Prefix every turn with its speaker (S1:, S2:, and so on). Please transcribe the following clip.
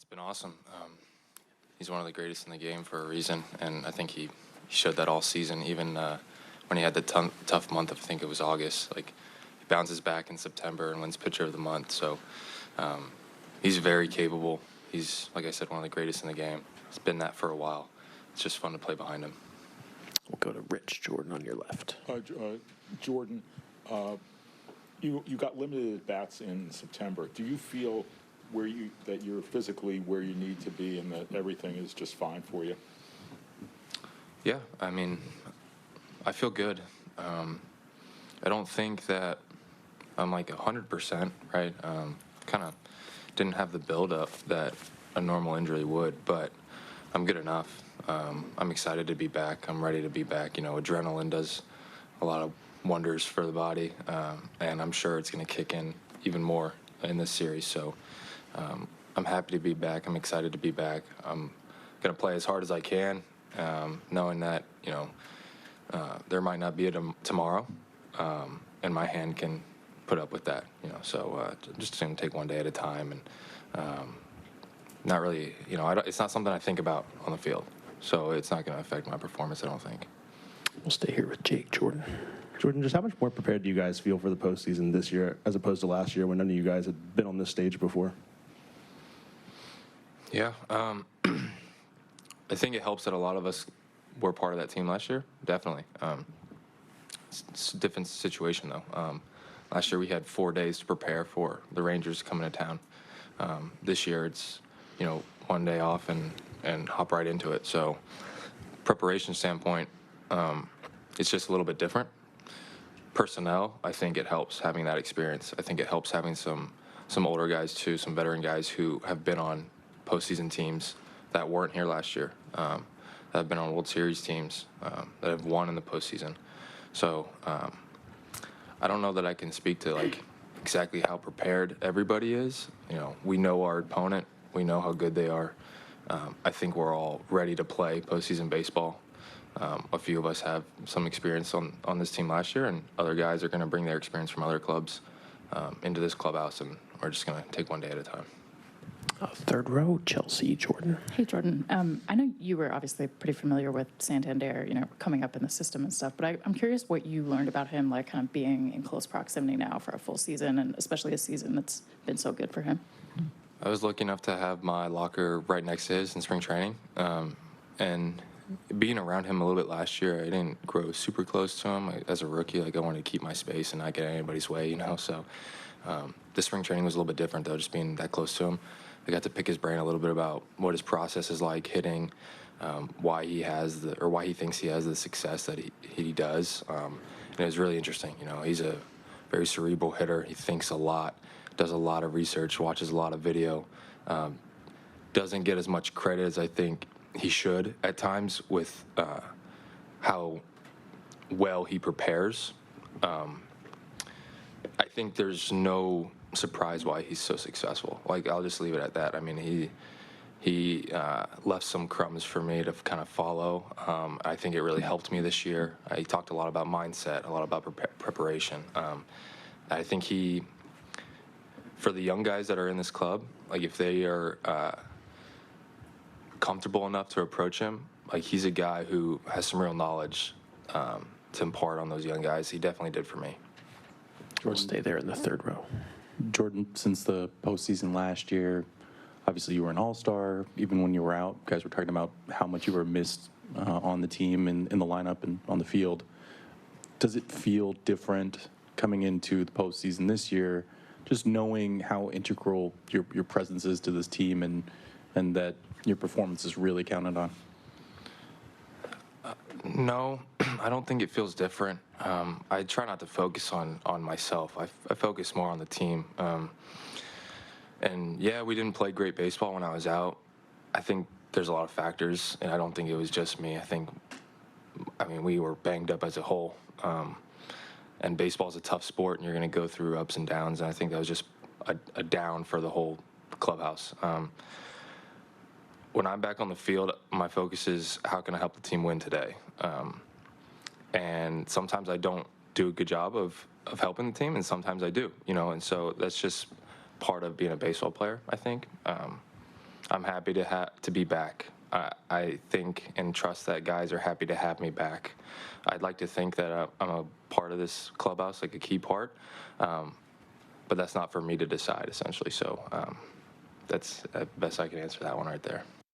S1: been awesome. He's one of the greatest in the game for a reason, and I think he showed that all season, even when he had the tough month of, I think it was August. Like, he bounces back in September and wins Pitcher of the Month. So he's very capable. He's, like I said, one of the greatest in the game. He's been that for a while. It's just fun to play behind him.
S2: We'll go to Rich Jordan on your left.
S3: Jordan, you got limited at bats in September. Do you feel that you're physically where you need to be and that everything is just fine for you?
S1: Yeah, I mean, I feel good. I don't think that I'm like 100%, right? Kind of didn't have the build-up that a normal injury would, but I'm good enough. I'm excited to be back. I'm ready to be back. You know, adrenaline does a lot of wonders for the body, and I'm sure it's going to kick in even more in this series. So I'm happy to be back. I'm excited to be back. I'm going to play as hard as I can, knowing that, you know, there might not be a tomorrow, and my hand can put up with that, you know. So just going to take one day at a time, and not really, you know, it's not something I think about on the field. So it's not going to affect my performance, I don't think.
S2: We'll stay here with Jake Jordan.
S4: Jordan, just how much more prepared do you guys feel for the postseason this year as opposed to last year when none of you guys had been on this stage before?
S1: Yeah, I think it helps that a lot of us were part of that team last year, definitely. It's a different situation, though. Last year we had 4 days to prepare for the Rangers coming to town. This year it's, you know, 1 day off and hop right into it. So preparation standpoint, it's just a little bit different. Personnel, I think it helps having that experience. I think it helps having some older guys too, some veteran guys who have been on postseason teams that weren't here last year, that have been on World Series teams, that have won in the postseason. So I don't know that I can speak to like exactly how prepared everybody is. You know, we know our opponent, we know how good they are. I think we're all ready to play postseason baseball. A few of us have some experience on this team last year, and other guys are going to bring their experience from other clubs into this clubhouse, and we're just going to take one day at a time.
S2: Third row, Chelsea Jordan.
S5: Hey, Jordan. I know you were obviously pretty familiar with Santander, you know, coming up in the system and stuff, but I'm curious what you learned about him, like kind of being in close proximity now for a full season, and especially a season that's been so good for him.
S1: I was lucky enough to have my locker right next to his in spring training, and being around him a little bit last year, I didn't grow super close to him. As a rookie, like, I wanted to keep my space and not get in anybody's way, you know. So this spring training was a little bit different, though, just being that close to him. I got to pick his brain a little bit about what his process is like hitting, why he thinks he has the success that he does, and it was really interesting. You know, he's a very cerebral hitter. He thinks a lot, does a lot of research, watches a lot of video, doesn't get as much credit as I think he should at times with how well he prepares. I think there's no surprise why he's so successful. Like, I'll just leave it at that. I mean, he left some crumbs for me to kind of follow. I think it really helped me this year. He talked a lot about mindset, a lot about preparation. I think for the young guys that are in this club, like, if they are comfortable enough to approach him, like, he's a guy who has some real knowledge to impart on those young guys. He definitely did for me.
S2: We'll stay there in the third row.
S6: Jordan, since the postseason last year, obviously you were an all-star. Even when you were out, guys were talking about how much you were missed on the team and in the lineup and on the field. Does it feel different coming into the postseason this year, just knowing how integral your presence is to this team and that your performance is really counted on?
S1: No, I don't think it feels different. I try not to focus on myself. I focus more on the team. And yeah, we didn't play great baseball when I was out. I think there's a lot of factors, and I don't think it was just me. I mean, we were banged up as a whole. And baseball is a tough sport, and you're going to go through ups and downs. And I think that was just a down for the whole clubhouse. When I'm back on the field, my focus is how can I help the team win today? And sometimes I don't do a good job of helping the team, and sometimes I do, you know, and so that's just part of being a baseball player, I think. I'm happy to be back. I think and trust that guys are happy to have me back. I'd like to think that I'm a part of this clubhouse, like a key part, but that's not for me to decide, essentially. So that's the best I can answer that one right there.